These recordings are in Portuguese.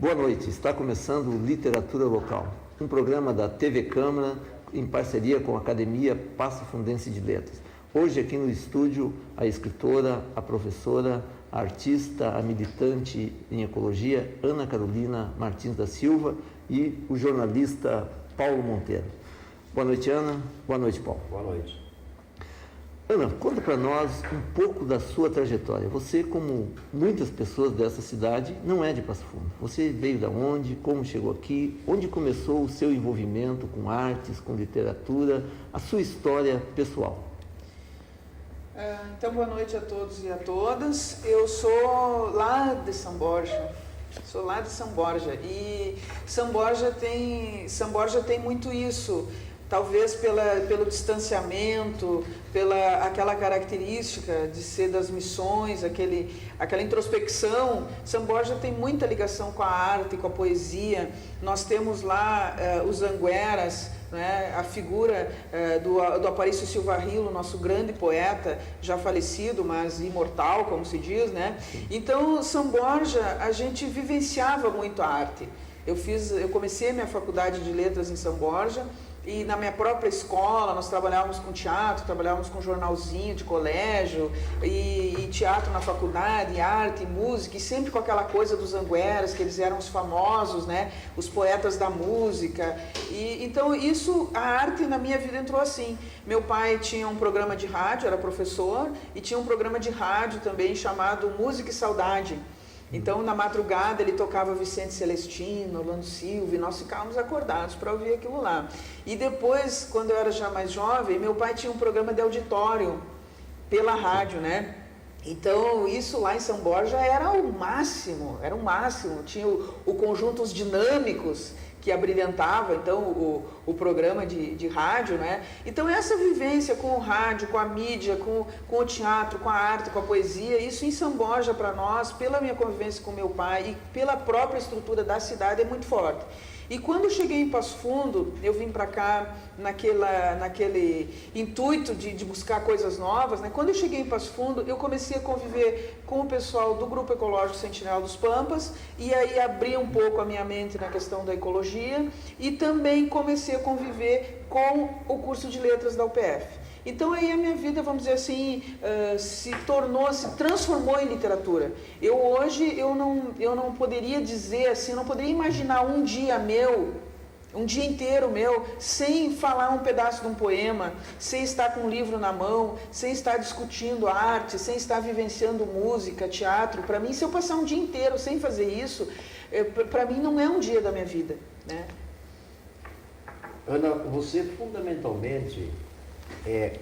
Boa noite, está começando Literatura Local, um programa da TV Câmara em parceria com a Academia Passo Fundense de Letras. Hoje aqui no estúdio a escritora, a professora, a artista, a militante em ecologia Ana Carolina Martins da Silva e o jornalista Paulo Monteiro. Boa noite, Ana. Boa noite, Paulo. Boa noite. Ana, conta para nós um pouco da sua trajetória. Você, como muitas pessoas dessa cidade, não é de Passo Fundo. Você veio da onde? Como chegou aqui? Onde começou o seu envolvimento com artes, com literatura? A sua história pessoal? Então, boa noite a todos e a todas. Eu sou lá de São Borja. Sou lá de São Borja. E São Borja tem muito isso. Talvez pelo distanciamento, pela aquela característica de ser das missões, aquela introspecção. São Borja tem muita ligação com a arte, com a poesia. Nós temos lá os Angueras, né, a figura do Aparício Silva Rilo, nosso grande poeta, já falecido, mas imortal, como se diz, né? Então, São Borja, a gente vivenciava muito a arte. Eu comecei a minha faculdade de letras em São Borja, e na minha própria escola nós trabalhávamos com teatro, trabalhávamos com jornalzinho de colégio, e teatro na faculdade, e arte, e música, e sempre com aquela coisa dos Angueras, que eles eram os famosos, né, os poetas da música. E então a arte na minha vida entrou assim. Meu pai tinha um programa de rádio, era professor, e tinha um programa de rádio também chamado Música e Saudade. Então, na madrugada, ele tocava Vicente Celestino, Orlando Silva, e nós ficávamos acordados para ouvir aquilo lá. E depois, quando eu era já mais jovem, meu pai tinha um programa de auditório pela rádio, né? Então, isso lá em São Borja era o máximo. Tinha o conjunto Os Dinâmicos, que abrilhantava, então, o programa de rádio, né? Então, essa vivência com o rádio, com a mídia, com o teatro, com a arte, com a poesia, isso em São Borja, para nós, pela minha convivência com meu pai e pela própria estrutura da cidade, é muito forte. E quando eu cheguei em Passo Fundo, eu vim para cá naquele intuito de buscar coisas novas, né? Quando eu cheguei em Passo Fundo, eu comecei a conviver com o pessoal do Grupo Ecológico Sentinela dos Pampas, e aí abri um pouco a minha mente na questão da ecologia, e também comecei a conviver com o curso de letras da UPF. Então aí a minha vida, vamos dizer assim, se transformou em literatura. Hoje eu não poderia dizer assim, não poderia imaginar um dia inteiro meu, sem falar um pedaço de um poema, sem estar com um livro na mão, sem estar discutindo arte, sem estar vivenciando música, teatro. Para mim, se eu passar um dia inteiro sem fazer isso, para mim não é um dia da minha vida, né? Ana, você fundamentalmente é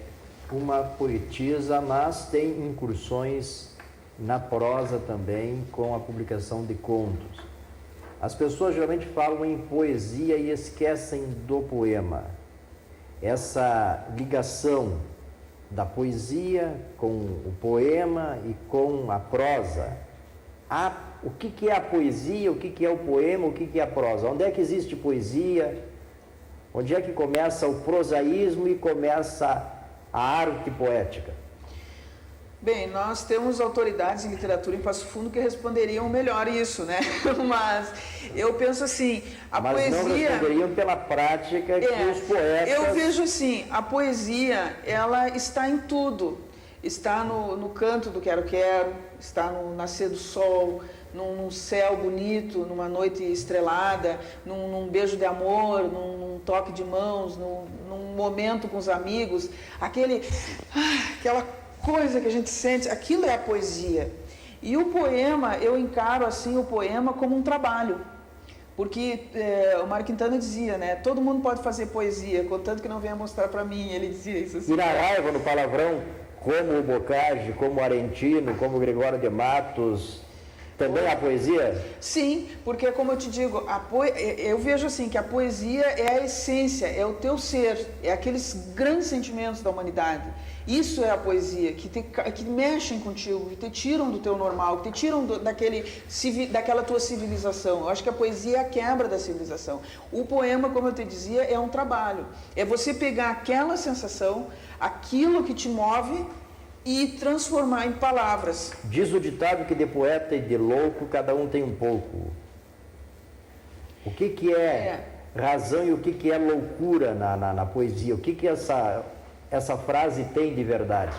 uma poetisa, mas tem incursões na prosa também, com a publicação de contos. As pessoas geralmente falam em poesia e esquecem do poema. Essa ligação da poesia com o poema e com a prosa. O que é a poesia, o que é o poema, o que é a prosa? Onde é que existe poesia? Onde é que começa o prosaísmo e começa a arte poética? Bem, nós temos autoridades em literatura em Passo Fundo que responderiam melhor isso, né? Mas eu penso assim, poesia... Mas não responderiam pela prática que os poetas... Eu vejo assim, a poesia, ela está em tudo. Está no canto do quero-quero, está no nascer do sol, num céu bonito, numa noite estrelada, num beijo de amor, num toque de mãos, num momento com os amigos, aquela coisa que a gente sente, aquilo é a poesia. E o poema, eu encaro assim o poema como um trabalho, porque o Mário Quintana dizia, né, todo mundo pode fazer poesia, contanto que não venha mostrar para mim, ele dizia isso assim. E na raiva, no palavrão, como o Boccaccio, como o Arentino, como o Gregório de Matos... Também a poesia? Sim, porque como eu te digo, eu vejo assim que a poesia é a essência, é o teu ser, é aqueles grandes sentimentos da humanidade. Isso é a poesia, que mexem contigo, que te tiram do teu normal, que te tiram daquela tua civilização. Eu acho que a poesia é a quebra da civilização. O poema, como eu te dizia, é um trabalho. É você pegar aquela sensação, aquilo que te move e transformar em palavras. Diz o ditado que de poeta e de louco cada um tem um pouco. O que é razão e o que é loucura na poesia? O que essa frase tem de verdade?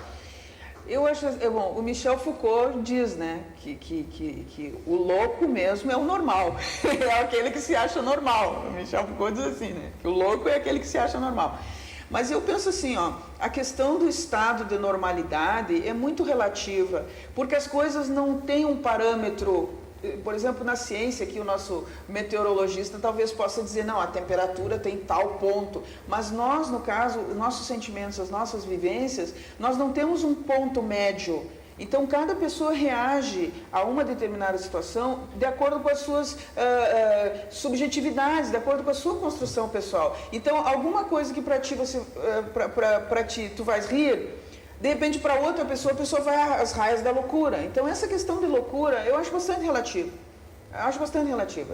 Eu acho, bom, o Michel Foucault diz, né, que o louco mesmo é o normal, é aquele que se acha normal. O Michel Foucault diz assim, né, que o louco é aquele que se acha normal. Mas eu penso assim, ó, a questão do estado de normalidade é muito relativa, porque as coisas não têm um parâmetro. Por exemplo, na ciência, que o nosso meteorologista talvez possa dizer, não, a temperatura tem tal ponto, mas nós, no caso, os nossos sentimentos, as nossas vivências, nós não temos um ponto médio. Então, cada pessoa reage a uma determinada situação de acordo com as suas subjetividades, de acordo com a sua construção pessoal. Então, alguma coisa que para ti, tu vais rir, de repente, para outra pessoa, a pessoa vai às raias da loucura. Então, essa questão de loucura, eu acho bastante relativa.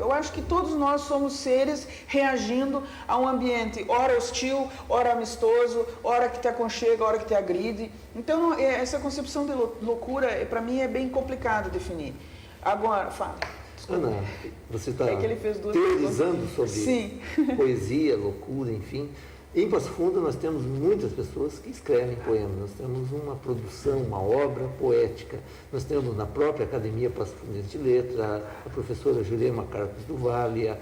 Eu acho que todos nós somos seres reagindo a um ambiente, ora hostil, ora amistoso, ora que te aconchega, ora que te agride. Então, essa concepção de loucura, para mim, é bem complicado definir. Agora, fala. Ana, você está teorizando sobre Sim. poesia, loucura, enfim. Em Passo Fundo nós temos muitas pessoas que escrevem poemas, nós temos uma produção, uma obra poética, nós temos na própria Academia Passo Fundense de Letras a professora Jurema Carpes do Vale, a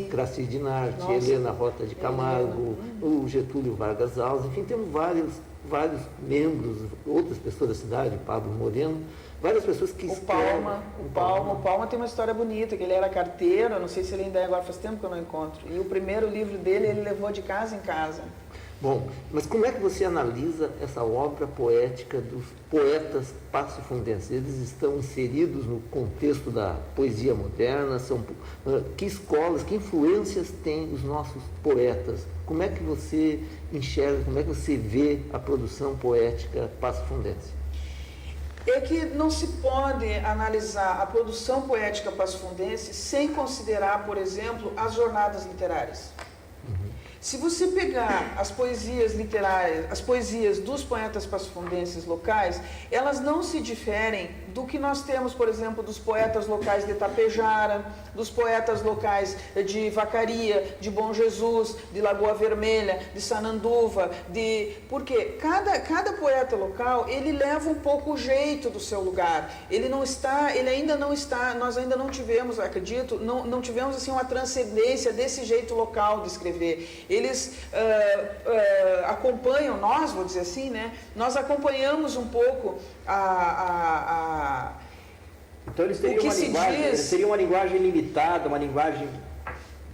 Craci Dinarte, Helena Rota de Camargo, o Getúlio Vargas Alves, enfim, temos vários membros, outras pessoas da cidade, Pablo Moreno, várias pessoas que escrevem. O Palma tem uma história bonita, que ele era carteiro, não sei se ele ainda é agora, faz tempo que eu não encontro. E o primeiro livro dele, ele levou de casa em casa. Bom, mas como é que você analisa essa obra poética dos poetas passofundenses? Eles estão inseridos no contexto da poesia moderna? Que escolas, que influências têm os nossos poetas? Como é que você enxerga, como é que você vê a produção poética passofundense? É que não se pode analisar a produção poética passofundense sem considerar, por exemplo, as jornadas literárias. Se você pegar as poesias literárias, as poesias dos poetas passofundenses locais, elas não se diferem do que nós temos, por exemplo, dos poetas locais de Itapejara, dos poetas locais de Vacaria, de Bom Jesus, de Lagoa Vermelha, de Sananduva, porque cada poeta local, ele leva um pouco o jeito do seu lugar. Ele ainda não está, nós ainda não tivemos, acredito, não tivemos assim uma transcendência desse jeito local de escrever. Eles acompanham, nós, vou dizer assim, né? Nós acompanhamos um pouco Então eles teriam uma linguagem limitada, uma linguagem,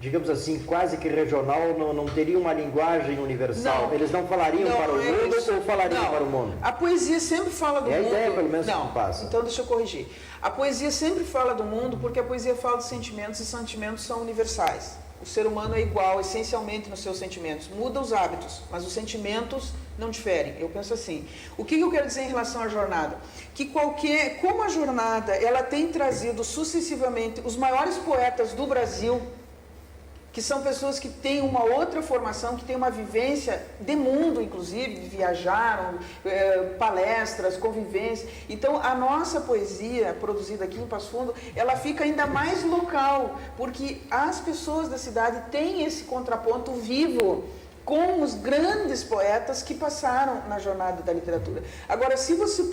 digamos assim, quase que regional, não teriam uma linguagem universal. Eles não falariam para o mundo ou falariam para o mundo? A poesia sempre fala do mundo. É a ideia, pelo menos, que passa. Então deixa eu corrigir. A poesia sempre fala do mundo porque a poesia fala de sentimentos e sentimentos são universais. O ser humano é igual, essencialmente, nos seus sentimentos. Muda os hábitos, mas os sentimentos não diferem. Eu penso assim. O que eu quero dizer em relação à jornada? Que como a jornada, ela tem trazido sucessivamente os maiores poetas do Brasil, que são pessoas que têm uma outra formação, que têm uma vivência de mundo, inclusive, viajaram, palestras, convivência. Então, a nossa poesia, produzida aqui em Passo Fundo, ela fica ainda mais local, porque as pessoas da cidade têm esse contraponto vivo com os grandes poetas que passaram na jornada da literatura. Agora, se você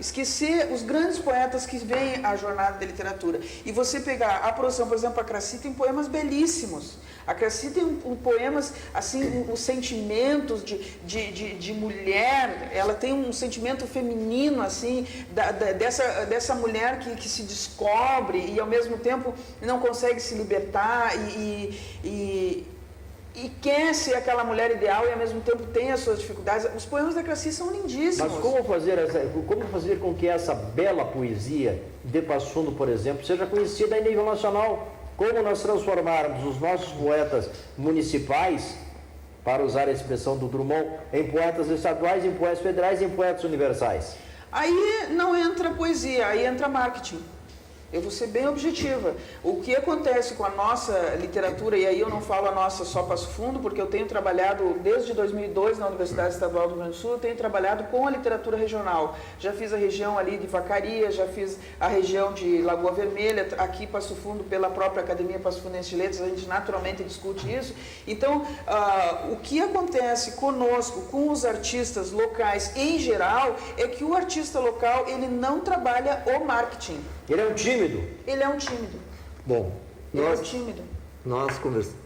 esquecer os grandes poetas que vêm à jornada da literatura, e você pegar a produção, por exemplo, a Craci tem poemas belíssimos. A Craci tem poemas, assim, os sentimentos de mulher, ela tem um sentimento feminino, assim, dessa mulher que se descobre e, ao mesmo tempo, não consegue se libertar e quer ser aquela mulher ideal e ao mesmo tempo tem as suas dificuldades. Os poemas da Craci são lindíssimos. Mas como fazer com que essa bela poesia de Passo Fundo, por exemplo, seja conhecida em nível nacional? Como nós transformarmos os nossos poetas municipais, para usar a expressão do Drummond, em poetas estaduais, em poetas federais e em poetas universais? Aí não entra poesia, aí entra marketing. Eu vou ser bem objetiva. O que acontece com a nossa literatura, e aí eu não falo a nossa só Passo Fundo, porque eu tenho trabalhado desde 2002 na Universidade Estadual do Rio Grande do Sul, eu tenho trabalhado com a literatura regional. Já fiz a região ali de Vacaria, já fiz a região de Lagoa Vermelha, aqui Passo Fundo, pela própria Academia Passo Fundense de Letras, a gente naturalmente discute isso. Então, o que acontece conosco, com os artistas locais em geral, é que o artista local, ele não trabalha o marketing. Ele é um tímido? Ele é um tímido. Bom, Ele é um tímido. nós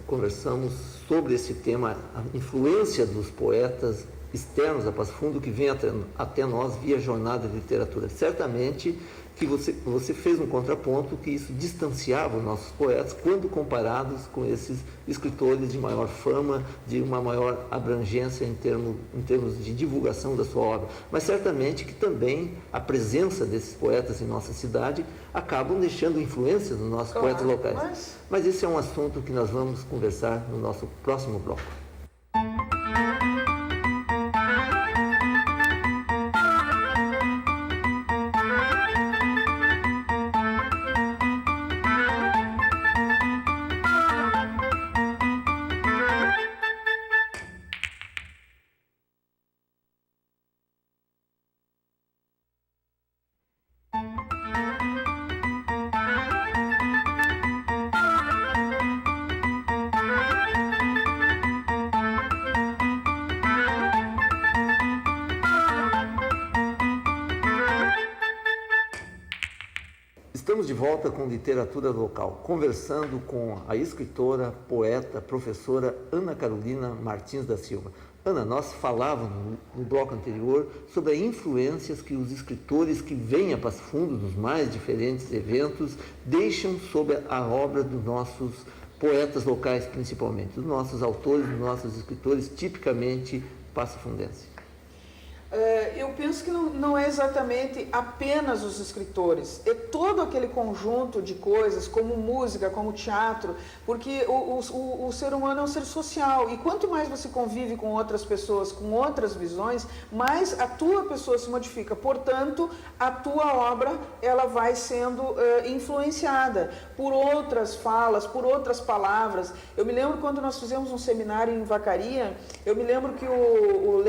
conversamos sobre esse tema, a influência dos poetas externos a Passo Fundo que vem até nós via jornada de literatura. Certamente que você fez um contraponto que isso distanciava os nossos poetas quando comparados com esses escritores de maior fama, de uma maior abrangência em termos de divulgação da sua obra. Mas certamente que também a presença desses poetas em nossa cidade acabam deixando influência nos nossos poetas locais. Mas esse é um assunto que nós vamos conversar no nosso próximo bloco. Estamos de volta com Literatura Local, conversando com a escritora, poeta, professora Ana Carolina Martins da Silva. Ana, nós falávamos no bloco anterior sobre as influências que os escritores que vêm a Passo Fundo, dos mais diferentes eventos, deixam sobre a obra dos nossos poetas locais, principalmente, dos nossos autores, dos nossos escritores, tipicamente passafundenses. Eu penso que não é exatamente apenas os escritores, é todo aquele conjunto de coisas, como música, como teatro, porque o ser humano é um ser social, e quanto mais você convive com outras pessoas, com outras visões, mais a tua pessoa se modifica, portanto, a tua obra ela vai sendo influenciada por outras falas, por outras palavras. Eu me lembro quando nós fizemos um seminário em Vacaria, eu me lembro que o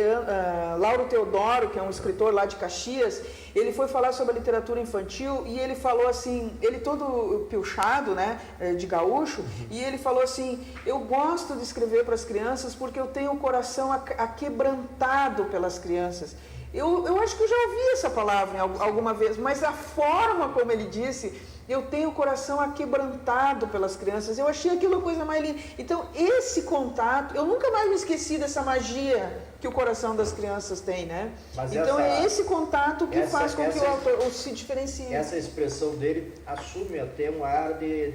Lauro Teodoro, que é um escritor lá de Caxias, ele foi falar sobre a literatura infantil e ele falou assim, ele todo piochado, né, de gaúcho, e ele falou assim, eu gosto de escrever para as crianças porque eu tenho o coração aquebrantado pelas crianças. Eu acho que eu já ouvi essa palavra alguma vez, mas a forma como ele disse, eu tenho o coração aquebrantado pelas crianças, eu achei aquilo a coisa mais linda. Então, esse contato, eu nunca mais me esqueci dessa magia que o coração das crianças tem, né? Mas então, é esse contato que faz com que o autor se diferencie. Essa expressão dele assume até um ar de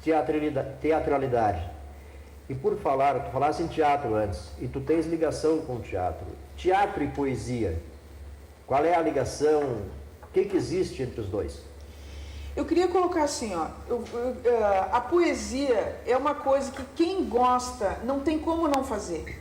teatralidade. E por falar, tu falaste em teatro antes, e tu tens ligação com o teatro. Teatro e poesia, qual é a ligação? O que existe entre os dois? Eu queria colocar assim, ó, a poesia é uma coisa que quem gosta não tem como não fazer.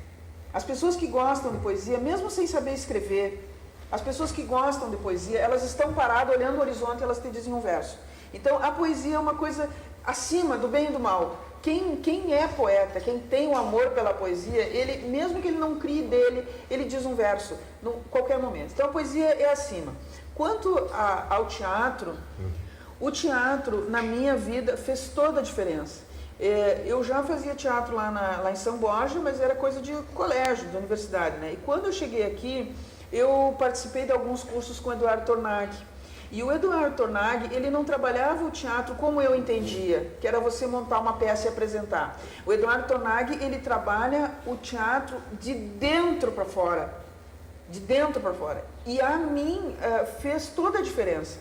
As pessoas que gostam de poesia, mesmo sem saber escrever, as pessoas que gostam de poesia, elas estão paradas olhando o horizonte e elas te dizem um verso. Então, a poesia é uma coisa acima do bem e do mal. Quem é poeta, quem tem o amor pela poesia, ele, mesmo que ele não crie dele, ele diz um verso, em qualquer momento. Então, a poesia é acima. Quanto ao teatro, o teatro, na minha vida, fez toda a diferença. Eu já fazia teatro lá em São Borja, mas era coisa de colégio, de universidade, né? E quando eu cheguei aqui, eu participei de alguns cursos com o Eduardo Tornag. E o Eduardo Tornag, ele não trabalhava o teatro como eu entendia, que era você montar uma peça e apresentar. O Eduardo Tornag, ele trabalha o teatro de dentro para fora. De dentro para fora. E a mim fez toda a diferença.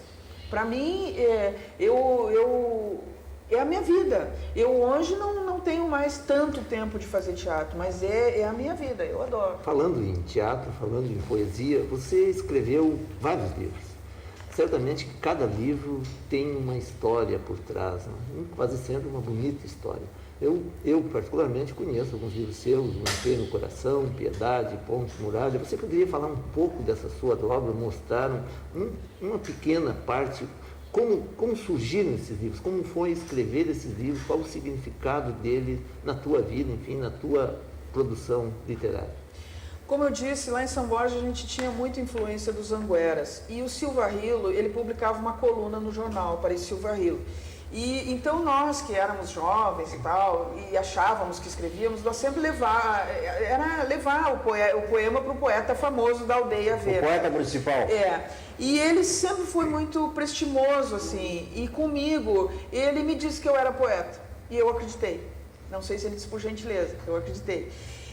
Para mim, é a minha vida. Eu hoje não tenho mais tanto tempo de fazer teatro, mas é a minha vida, eu adoro. Falando em teatro, falando em poesia, você escreveu vários livros. Certamente que cada livro tem uma história por trás, né? Quase sempre uma bonita história. Eu particularmente conheço alguns livros seus, Manter no Coração, Piedade, Pontes, Muralha. Você poderia falar um pouco dessa sua obra, mostrar uma pequena parte Como surgiram esses livros? Como foi escrever esses livros? Qual o significado dele na tua vida, enfim, na tua produção literária? Como eu disse, lá em São Borja a gente tinha muita influência dos Angueras. E o Silva Rilo, ele publicava uma coluna no jornal, para esse Silva Rilo. E então nós que éramos jovens e tal, e achávamos que escrevíamos, nós sempre levar o poema para o poeta famoso da aldeia Vera. O poeta municipal. É. E ele sempre foi muito prestimoso, assim, e comigo, ele me disse que eu era poeta. E eu acreditei. Não sei se ele disse por gentileza, eu acreditei.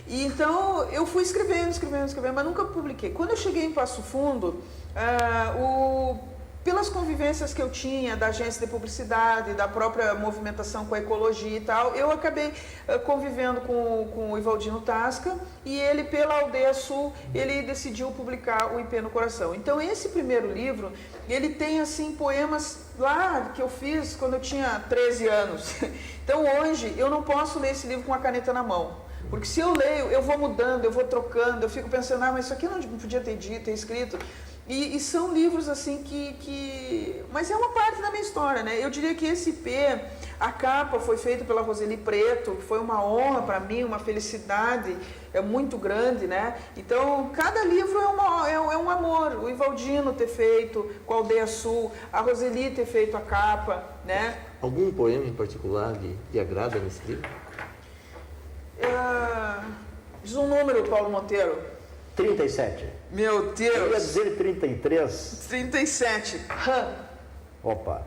E então eu fui escrevendo, mas nunca publiquei. Quando eu cheguei em Passo Fundo, pelas convivências que eu tinha da agência de publicidade, da própria movimentação com a ecologia e tal, eu acabei convivendo com o Ivaldino Tasca, e ele, pela Aldeia Sul, ele decidiu publicar o IP no Coração. Então, esse primeiro livro, ele tem, assim, poemas lá que eu fiz quando eu tinha 13 anos. Então, hoje, eu não posso ler esse livro com a caneta na mão. Porque se eu leio, eu vou mudando, eu vou trocando, eu fico pensando, mas isso aqui eu não podia ter dito, ter escrito. E são livros assim mas é uma parte da minha história, né? Eu diria que esse IP, a capa foi feita pela Roseli Preto, que foi uma honra para mim, uma felicidade muito grande, né? Então, cada livro é um amor. O Ivaldino ter feito com a Aldeia Sul, a Roseli ter feito a capa, né? Algum poema em particular lhe agrada nesse livro? Diz um número, Paulo Monteiro. 37. Meu Deus! Eu ia dizer 33. 37. Opa!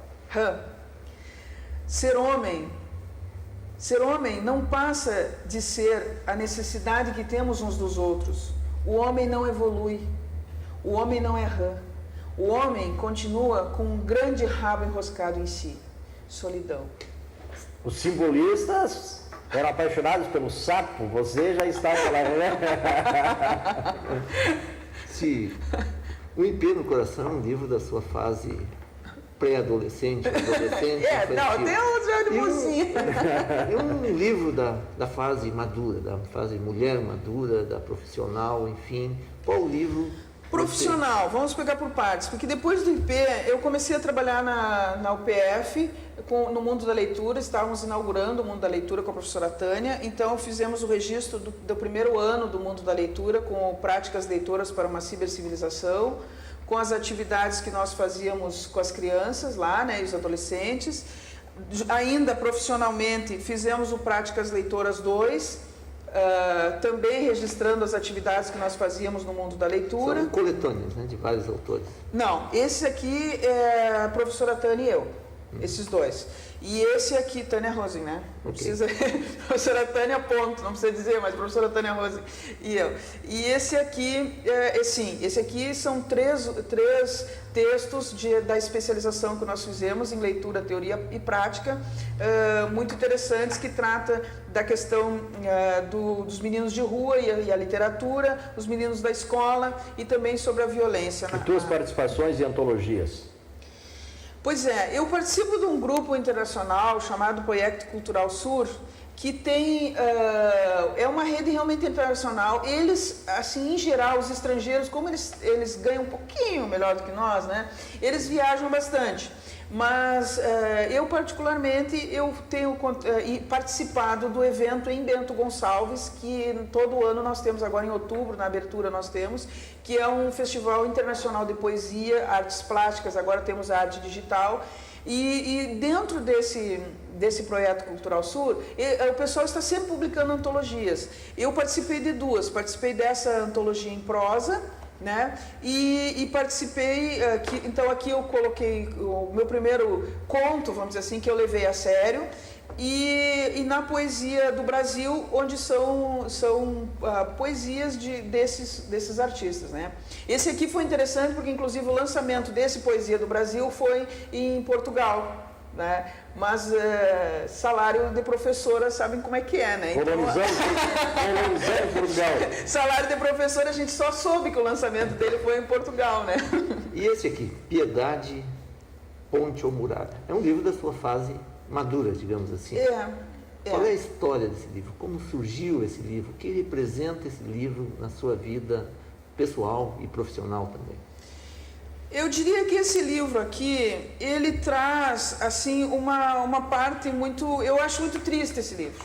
Ser homem não passa de ser a necessidade que temos uns dos outros. O homem não evolui. O homem não é rã. O homem continua com um grande rabo enroscado em si. Solidão. Os simbolistas eram apaixonados pelo sapo, você já estava lá, né? Se o IP no Coração é um livro da sua fase pré-adolescente, adolescente, não, tem uns de mocinha. É um livro da fase madura, da fase mulher madura, da profissional, enfim. Qual livro? Profissional, vamos pegar por partes, porque depois do IP eu comecei a trabalhar na UPF, no mundo da leitura, estávamos inaugurando o mundo da leitura com a professora Tânia, então fizemos o registro do primeiro ano do mundo da leitura com práticas leitoras para uma cibercivilização, com as atividades que nós fazíamos com as crianças lá, né, e os adolescentes. Ainda profissionalmente fizemos o Práticas Leitoras 2, também registrando as atividades que nós fazíamos no mundo da leitura. São coletâneas, né, de vários autores. Não, esse aqui é a professora Tânia e eu, esses dois. E esse aqui, Tânia Rosen, né? Não precisa, professora Tânia, ponto, não precisa dizer, mas professora Tânia Rosen e eu. E esse aqui, esse aqui são três textos da especialização que nós fizemos em leitura, teoria e prática, muito interessantes, que trata da questão dos meninos de rua e a literatura, os meninos da escola e também sobre a violência. E tuas participações em antologias? Pois é, eu participo de um grupo internacional chamado Projeto Cultural Sur, que tem, é uma rede realmente internacional. Eles, assim, em geral, os estrangeiros, como eles ganham um pouquinho melhor do que nós, né? Eles viajam bastante. Mas eu particularmente tenho participado do evento em Bento Gonçalves, que todo ano nós temos, agora em outubro, na abertura nós temos, que é um festival internacional de poesia, artes plásticas, agora temos a arte digital, e dentro desse Projeto Cultural Sur, o pessoal está sempre publicando antologias. Eu participei de duas, participei dessa antologia em prosa, né? E participei, então aqui eu coloquei o meu primeiro conto, vamos dizer assim, que eu levei a sério, e na Poesia do Brasil, onde são poesias desses artistas, né? Esse aqui foi interessante porque, inclusive, o lançamento desse Poesia do Brasil foi em Portugal, né? Mas salário de professora, sabem como é que é, né? Então, salário de professora, a gente só soube que o lançamento dele foi em Portugal, né? E esse aqui, Piedade, Ponte ou Muralha? É um livro da sua fase madura, digamos assim. Qual é a história desse livro? Como surgiu esse livro? O que representa esse livro na sua vida pessoal e profissional também? Eu diria que esse livro aqui, ele traz, assim, uma parte muito... Eu acho muito triste esse livro.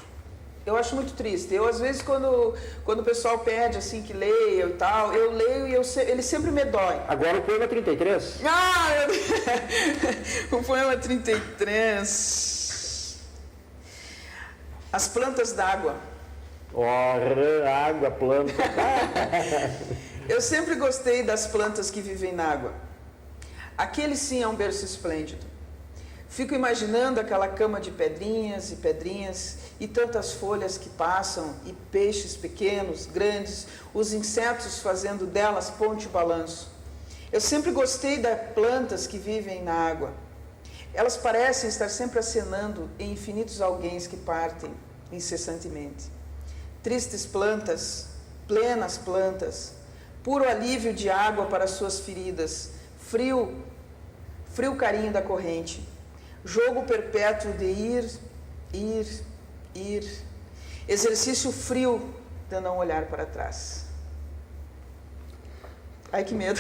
Eu acho muito triste. Eu, às vezes, quando o pessoal pede, assim, que leia e tal, eu leio e ele sempre me dói. Agora o poema 33. Ah, o poema 33. As plantas d'água. Ora, água, planta. Eu sempre gostei das plantas que vivem na água. Aquele sim é um berço esplêndido. Fico imaginando aquela cama de pedrinhas e pedrinhas e tantas folhas que passam e peixes pequenos, grandes, os insetos fazendo delas ponte e balanço. Eu sempre gostei das plantas que vivem na água. Elas parecem estar sempre acenando em infinitos alguéns que partem incessantemente. Tristes plantas, plenas plantas, puro alívio de água para suas feridas, frio carinho da corrente, jogo perpétuo de ir, exercício frio de não olhar para trás. Ai, que medo.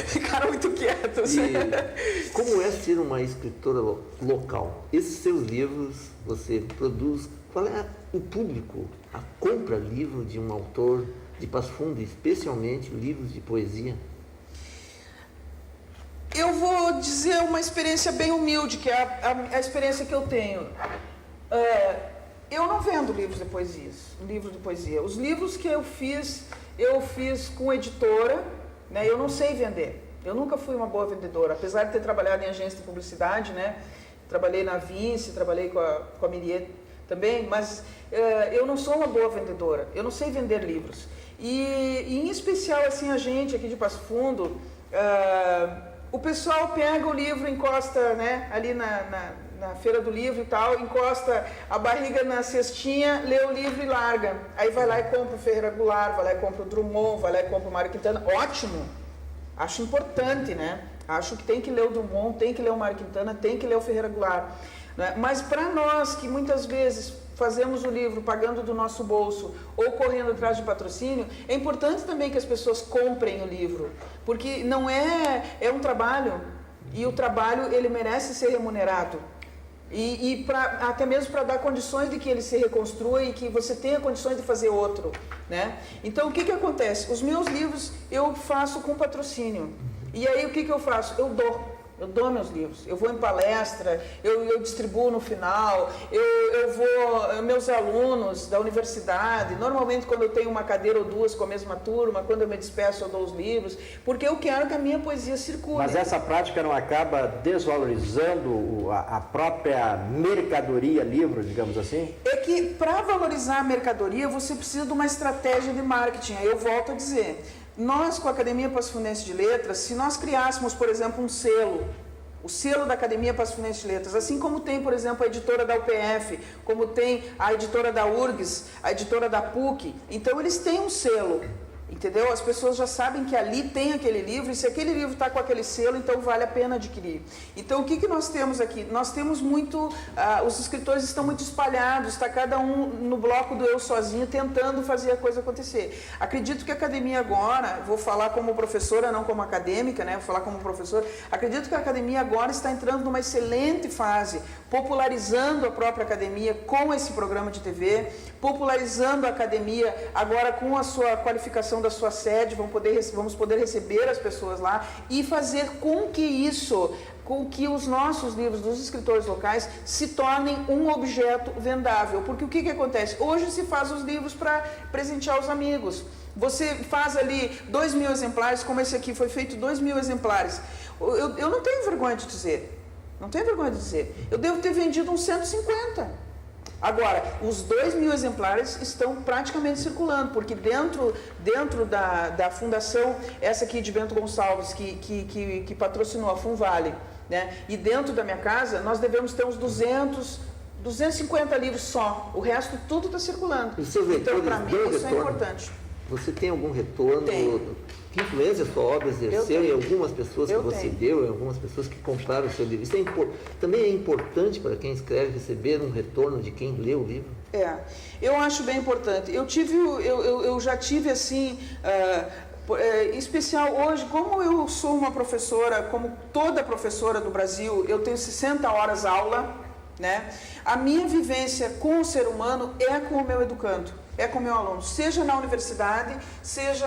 Ficaram muito quietos. E como é ser uma escritora local? Esses seus livros você produz, qual é o público? Compra livro de um autor de Passo Fundo, especialmente livros de poesia? Eu vou dizer uma experiência bem humilde, que é a experiência que eu tenho. Eu não vendo livros de poesia. Os livros que eu fiz com editora, né? Eu não sei vender. Eu nunca fui uma boa vendedora, apesar de ter trabalhado em agência de publicidade, né? Trabalhei na Vinci, trabalhei com a Miriet também, mas eu não sou uma boa vendedora. Eu não sei vender livros. E em especial, assim, a gente aqui de Passo Fundo... o pessoal pega o livro, encosta, né, ali na feira do livro e tal, encosta a barriga na cestinha, lê o livro e larga. Aí vai lá e compra o Ferreira Goulart, vai lá e compra o Drummond, vai lá e compra o Mário Quintana. Ótimo! Acho importante, né? Acho que tem que ler o Drummond, tem que ler o Mário Quintana, tem que ler o Ferreira Goulart. Né? Mas para nós que muitas vezes fazemos o livro pagando do nosso bolso ou correndo atrás de patrocínio, é importante também que as pessoas comprem o livro, porque não é um trabalho, e o trabalho ele merece ser remunerado, e até mesmo para dar condições de que ele se reconstrua e que você tenha condições de fazer outro, né? Então o que acontece? Os meus livros eu faço com patrocínio, e aí o que eu faço? Eu dou meus livros, eu vou em palestra, eu distribuo no final, meus alunos da universidade, normalmente quando eu tenho uma cadeira ou duas com a mesma turma, quando eu me despeço eu dou os livros, porque eu quero que a minha poesia circule. Mas essa prática não acaba desvalorizando a própria mercadoria livro, digamos assim? É que para valorizar a mercadoria você precisa de uma estratégia de marketing, aí eu volto a dizer... Nós, com a Academia Passo Fundense de Letras, se nós criássemos, por exemplo, um selo, o selo da Academia Passo Fundense de Letras, assim como tem, por exemplo, a editora da UPF, como tem a editora da URGS, a editora da PUC, então eles têm um selo, entendeu? As pessoas já sabem que ali tem aquele livro, e se aquele livro está com aquele selo, então vale a pena adquirir. Então, o que nós temos aqui? Nós temos muito, os escritores estão muito espalhados, está cada um no bloco do eu sozinho, tentando fazer a coisa acontecer. Acredito que a academia agora, vou falar como professora, não como acadêmica, né? Vou falar como professora, acredito que a academia agora está entrando numa excelente fase, popularizando a própria academia com esse programa de TV, popularizando a academia agora com a sua qualificação da sua sede, vamos poder receber as pessoas lá e fazer com que os nossos livros dos escritores locais se tornem um objeto vendável. Porque o que acontece? Hoje se faz os livros para presentear os amigos. Você faz ali 2.000 exemplares, como esse aqui foi feito 2.000 exemplares. Eu não tenho vergonha de dizer. Não tenho vergonha de dizer. Eu devo ter vendido uns 150. Agora, os 2.000 exemplares estão praticamente circulando, porque dentro da fundação, essa aqui de Bento Gonçalves, que patrocinou a Funvale, né? E dentro da minha casa, nós devemos ter uns 250 livros só. O resto tudo está circulando. Então, para mim, isso é importante. Você tem algum retorno? Tenho. Que influência a sua obra exerceu em algumas pessoas que você deu, em algumas pessoas que compraram o seu livro? Isso também é importante para quem escreve receber um retorno de quem lê o livro? Eu acho bem importante. Eu já tive assim em especial hoje, como eu sou uma professora, como toda professora do Brasil, eu tenho 60 horas aula, né? A minha vivência com o ser humano é com o meu educando, é com o meu aluno, seja na universidade, seja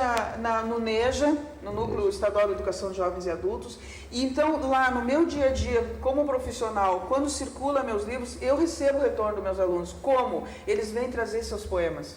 no NEJA, no Núcleo Estadual de Educação de Jovens e Adultos. E então, lá no meu dia a dia, como profissional, quando circula meus livros, eu recebo o retorno dos meus alunos. Como? Eles vêm trazer seus poemas.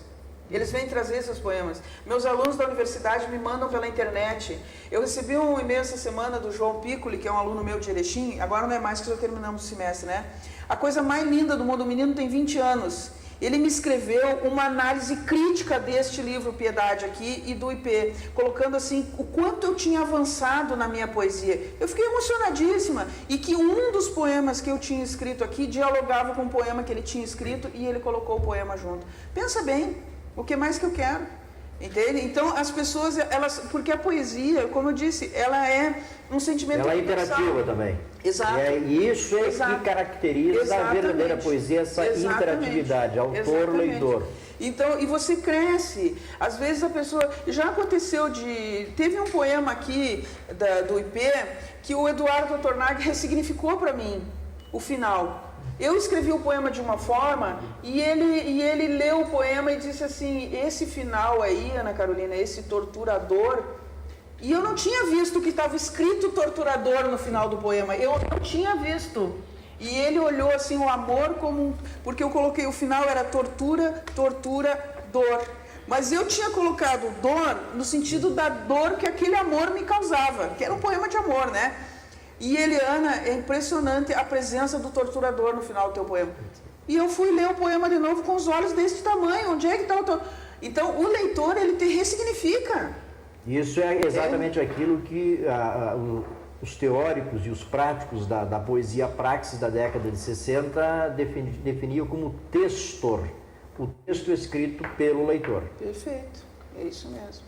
Eles vêm trazer seus poemas. Meus alunos da universidade me mandam pela internet. Eu recebi um e-mail essa semana do João Piccoli, que é um aluno meu de Erechim, agora não é mais que já terminamos o semestre, né? A coisa mais linda do mundo, o menino tem 20 anos. Ele me escreveu uma análise crítica deste livro Piedade aqui e do IP, colocando assim o quanto eu tinha avançado na minha poesia. Eu fiquei emocionadíssima, e que um dos poemas que eu tinha escrito aqui dialogava com o poema que ele tinha escrito, e ele colocou o poema junto. Pensa bem, o que mais que eu quero? Entende? Então as pessoas, porque a poesia, como eu disse, ela é um sentimento ela é universal. interativa também. Exato. E isso é que caracteriza a verdadeira poesia, essa interatividade, autor-leitor. Então, e você cresce. Às vezes a pessoa... Já aconteceu teve um poema aqui do IP que o Eduardo Tornag ressignificou para mim, o final. Eu escrevi o poema de uma forma e ele leu o poema e disse assim, esse final aí, Ana Carolina, esse torturador... E eu não tinha visto que estava escrito torturador no final do poema. Eu não tinha visto. E ele olhou assim o amor como... Porque eu coloquei o final era tortura, dor. Mas eu tinha colocado dor no sentido da dor que aquele amor me causava. Que era um poema de amor, né? E Ana, é impressionante a presença do torturador no final do teu poema. E eu fui ler o poema de novo com os olhos desse tamanho. Onde é que está o torturador? Então, o leitor, ele te ressignifica. Isso é exatamente aquilo que os teóricos e os práticos da poesia praxis da década de 60 definiam como textor, o texto escrito pelo leitor. Perfeito, é isso mesmo.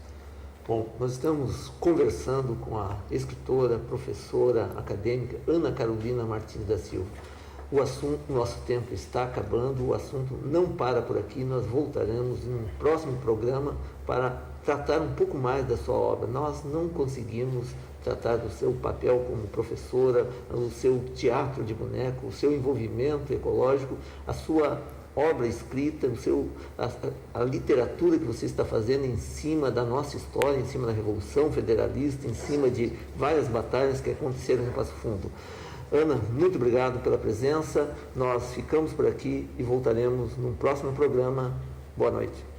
Bom, nós estamos conversando com a escritora, professora, acadêmica Ana Carolina Martins da Silva. O nosso tempo está acabando, o assunto não para por aqui, nós voltaremos em um próximo programa para tratar um pouco mais da sua obra. Nós não conseguimos tratar do seu papel como professora, o seu teatro de boneco, o seu envolvimento ecológico, a sua obra escrita, a literatura que você está fazendo em cima da nossa história, em cima da Revolução Federalista, em cima de várias batalhas que aconteceram em Passo Fundo. Ana, muito obrigado pela presença. Nós ficamos por aqui e voltaremos num próximo programa. Boa noite.